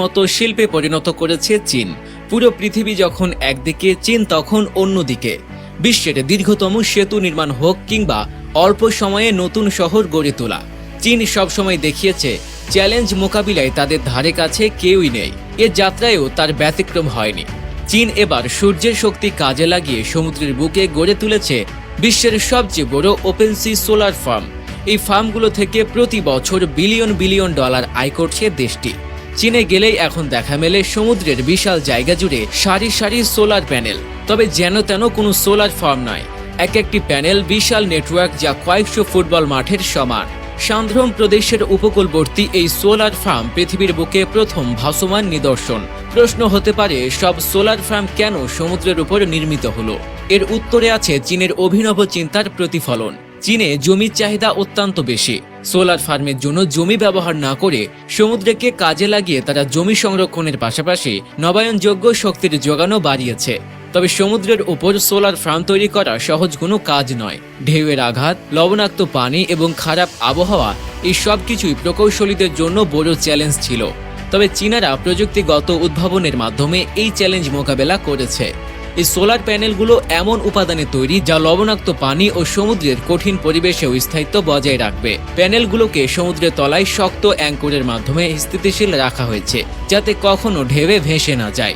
মতো শিল্পে পরিণত করেছে চীন। পুরো পৃথিবী যখন একদিকে, চীন তখন অন্যদিকে। বিশ্বের দীর্ঘতম সেতু নির্মাণ হোক কিংবা অল্প সময়ে নতুন শহর গড়ে তোলা, চীন সবসময় দেখিয়েছে চ্যালেঞ্জ মোকাবিলায় তাদের ধারে কাছে কেউই নেই। এ যাত্রায়ও তার ব্যতিক্রম হয়নি। চীন এবার সূর্যের শক্তি কাজে লাগিয়ে সমুদ্রের বুকে গড়ে তুলেছে বিশ্বের সবচেয়ে বড় ওপেন সি সোলার ফার্ম। এই ফার্মগুলো থেকে প্রতি বছর বিলিয়ন বিলিয়ন ডলার আয় করছে দেশটি। চীনে গেলেই এখন দেখা মেলে সমুদ্রের বিশাল জায়গা জুড়ে সারি সারি সোলার প্যানেল। তবে যেন তেন কোনো সোলার ফার্ম নয়, এক একটি প্যানেল বিশাল নেটওয়ার্ক, যা কয়েকশো ফুটবল মাঠের সমান। সান্দ্রম প্রদেশের উপকূলবর্তী এই সোলার ফার্ম পৃথিবীর বুকে প্রথম ভাসমান নিদর্শন। প্রশ্ন হতে পারে, সব সোলার ফার্ম কেন সমুদ্রের উপর নির্মিত হলো? এর উত্তরে আছে চীনের অভিনব চিন্তার প্রতিফলন। চীনে জমির চাহিদা অত্যন্ত বেশি। সোলার ফার্মের জন্য জমি ব্যবহার না করে সমুদ্রকে কাজে লাগিয়ে তারা জমি সংরক্ষণের পাশাপাশি নবায়নযোগ্য শক্তির যোগানও বাড়িয়েছে। তবে সমুদ্রের উপর সোলার ফার্ম তৈরি করা সহজ কোনো কাজ নয়। ঢেউয়ের আঘাত, লবণাক্ত পানি এবং খারাপ আবহাওয়া, এই সব কিছুই প্রকৌশলীদের জন্য বড় চ্যালেঞ্জ ছিল। তবে চীনারা প্রযুক্তিগত উদ্ভাবনের মাধ্যমে এই চ্যালেঞ্জ মোকাবেলা করেছে। এই সোলার প্যানেলগুলো এমন উপাদানে তৈরি যা লবণাক্ত পানি ও সমুদ্রের কঠিন পরিবেশেও স্থায়িত্ব বজায় রাখবে। প্যানেলগুলোকে সমুদ্রের তলায় শক্ত অ্যাঙ্করের মাধ্যমে স্থিতিশীল রাখা হয়েছে, যাতে কখনো ঢেউয়ে ভেসে না যায়।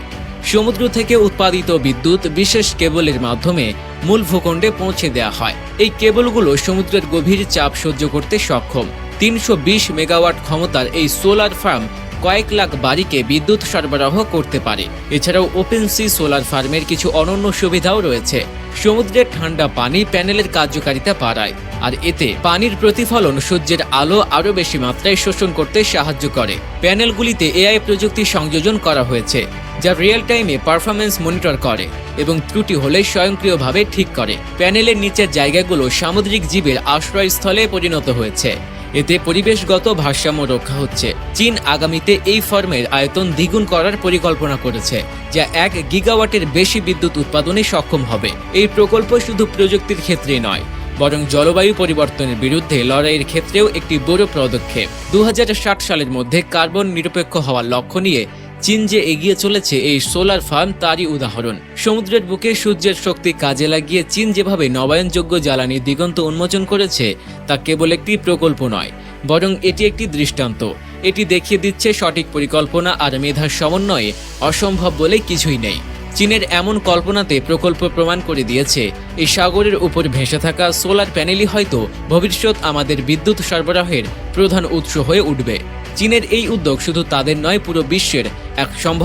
সমুদ্র থেকে উৎপাদিত বিদ্যুৎ বিশেষ কেবলের মাধ্যমে মূল ভূখণ্ডে পৌঁছে দেওয়া হয়। এই কেবলগুলো সমুদ্রের গভীর চাপ সহ্য করতে সক্ষম। 320 মেগাওয়াট ক্ষমতার এই সোলার ফার্ম কয়েক লাখ বাড়িকে বিদ্যুৎ সরবরাহ করতে পারে। এছাড়াও ওপেন সি সোলার ফার্মের কিছু অনন্য সুবিধাও রয়েছে। সমুদ্রের ঠান্ডা পানি প্যানেলের কার্যকারিতা বাড়ায়, আর এতে পানির প্রতিফলন সূর্যের আলো আরও বেশি মাত্রায় শোষণ করতে সাহায্য করে। প্যানেলগুলিতে এআই প্রযুক্তি সংযোজন করা হয়েছে, যা রিয়েল টাইমে পারফরমেন্স মনিটর করে এবং ত্রুটি হলে স্বয়ংক্রিয়ভাবে ঠিক করে। প্যানেলের নিচের জায়গাগুলো সামুদ্রিক জীবের আশ্রয়স্থলে পরিণত হয়েছে। এতে পরিবেশগত ভারসাম্য রক্ষা হচ্ছে। চীন আগামীতে এই ফার্মের আয়তন দ্বিগুণ করার পরিকল্পনা করেছে, যা 1 গিগাওয়াটের বেশি বিদ্যুৎ উৎপাদনে সক্ষম হবে। এই প্রকল্প শুধু প্রযুক্তির ক্ষেত্রে নয়, বরং জলবায়ু পরিবর্তনের বিরুদ্ধে লড়াইয়ের ক্ষেত্রেও একটি বড় পদক্ষেপ। 2060 সালের মধ্যে কার্বন নিরপেক্ষ হওয়ার লক্ষ্য নিয়ে চীন যে এগিয়ে চলেছে, এই সোলার ফার্ম তারই উদাহরণ। সমুদ্রের বুকে সূর্যের শক্তি কাজে লাগিয়ে চীন যেভাবে নবায়নযোগ্য জ্বালানির দিগন্ত উন্মোচন করেছে, তা কেবল একটি প্রকল্প নয়, বরং এটি একটি দৃষ্টান্ত। এটি দেখিয়ে দিচ্ছে সঠিক পরিকল্পনা আর মেধার সমন্বয়ে অসম্ভব বলে কিছুই নেই। চীনের এমন কল্পনাতে প্রকল্প প্রমাণ করে দিয়েছে, এই সাগরের উপর ভেসে থাকা সোলার প্যানেলই হয়তো ভবিষ্যৎ আমাদের বিদ্যুৎ সরবরাহের প্রধান উৎস হয়ে উঠবে। চীনের এই উদ্যোগ শুধু তাদের নয়, পুরো বিশ্বের এক সম্ভাবনা।